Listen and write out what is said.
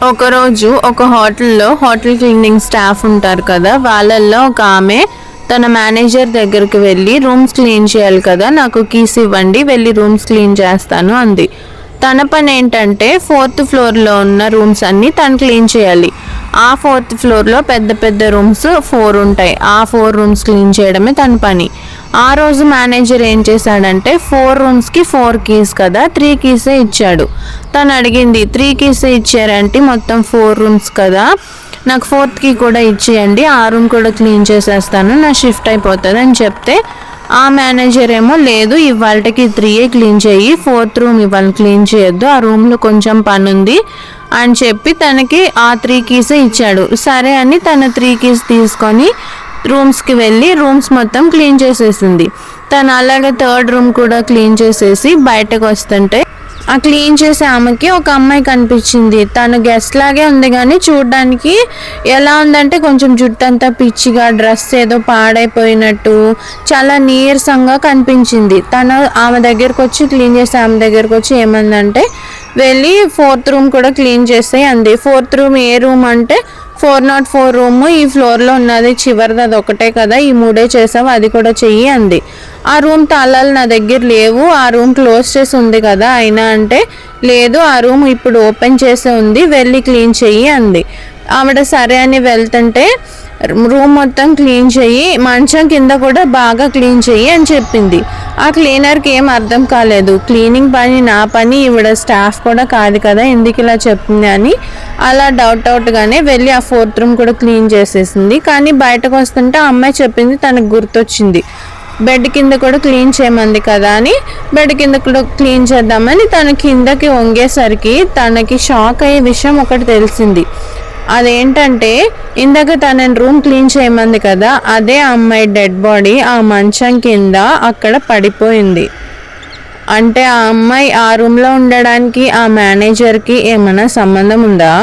ఒకరోజు ఒక hotel cleaning staff ఉంటారు కదా, వాళ్ళల్లో ఒక ఆమె తన మేనేజర్ దగ్గరికి వెళ్ళి రూమ్స్ క్లీన్ చేయాలి కదా, నాకు కీస్ ఇవ్వండి, వెళ్ళి రూమ్స్ క్లీన్ చేస్తాను అంది. తన పని ఏంటంటే 4th ఫ్లోర్లో ఉన్న రూమ్స్ అన్నీ తను క్లీన్ చేయాలి. ఆ 4th ఫ్లోర్లో పెద్ద పెద్ద రూమ్స్ 4 ఉంటాయి. ఆ 4 రూమ్స్ క్లీన్ చేయడమే తన పని. ఆ రోజు మేనేజర్ ఏం చేశాడంటే 4 రూమ్స్కి 4 కీస్ కదా, 3 కీసే ఇచ్చాడు. తను అడిగింది 3 కీసే ఇచ్చారంటే మొత్తం 4 రూమ్స్ కదా, నాకు 4th కీ కూడా ఇచ్చేయండి, ఆ రూమ్ కూడా క్లీన్ చేసేస్తాను, నా షిఫ్ట్ అయిపోతుంది అని చెప్తే ఆ మేనేజర్ ఏమో లేదు, ఇవాళకి 3 క్లీన్ చేయి, 4th రూమ్ ఇవాళ క్లీన్ చేయొద్దు, ఆ రూమ్లో కొంచెం పని ఉంది అని చెప్పి తనకి ఆ 3 కీసే ఇచ్చాడు. సరే అని తన 3 కీస్ తీసుకొని రూమ్స్కి వెళ్ళి రూమ్స్ మొత్తం క్లీన్ చేసేసింది. తను అలాగే 3rd రూమ్ కూడా క్లీన్ చేసేసి బయటకు వస్తుంటే ఆ క్లీన్ చేసే ఆమెకి ఒక అమ్మాయి కనిపించింది. తను గెస్ట్ లాగే ఉంది కానీ చూడడానికి ఎలా ఉందంటే కొంచెం జుట్టు అంతా పిచ్చిగా, డ్రెస్ ఏదో పాడైపోయినట్టు చాలా నీరసంగా కనిపించింది. తను ఆమె దగ్గరకు వచ్చి క్లీన్ చేసే ఆమె దగ్గరకు వచ్చి ఏమందంటే వెళ్ళి 4th రూమ్ కూడా క్లీన్ చేసేయి అంది. 4th రూమ్ ఏ రూమ్ అంటే 404 రూమ్, ఈ ఫ్లోర్లో ఉన్నది చివరిది, అది ఒకటే కదా, ఈ 3 చేసావు, అది కూడా చెయ్యి అంది. ఆ రూమ్ తాళాలు నా దగ్గర లేవు, ఆ రూమ్ క్లోజ్ చేసి ఉంది కదా అయినా అంటే లేదు, ఆ రూమ్ ఇప్పుడు ఓపెన్ చేసి ఉంది, వెళ్ళి క్లీన్ చెయ్యి అంది. ఆవిడ సరే అని వెళ్తుంటే రూమ్ మొత్తం క్లీన్ చెయ్యి, మంచం కింద కూడా బాగా క్లీన్ చెయ్యి అని చెప్పింది. ఆ క్లీనర్కి ఏం అర్థం కాలేదు, క్లీనింగ్ పని నా పని, ఈవిడ స్టాఫ్ కూడా కాదు కదా, ఎందుకు ఇలా చెప్తుంది అని అలా డౌట్గానే వెళ్ళి ఆ 4th రూమ్ కూడా క్లీన్ చేసేసింది. కానీ బయటకు వస్తుంటే ఆ అమ్మాయి చెప్పింది తనకు గుర్తొచ్చింది, బెడ్ కింద కూడా క్లీన్ చేయమంది కదా అని బెడ్ కింద కూడా క్లీన్ చేద్దామని తన కిందకి వంగేసరికి తనకి షాక్ అయ్యే విషయం ఒకటి తెలిసింది. అదేంటంటే ఇందాక తన రూమ్ క్లీన్ చేయమంది కదా, అదే అమ్మాయి డెడ్ బాడీ ఆ మంచం కింద అక్కడ పడిపోయింది. అంటే ఆ అమ్మాయి ఆ రూమ్లో ఉండడానికి ఆ మేనేజర్కి ఏమైనా సంబంధం ఉందా?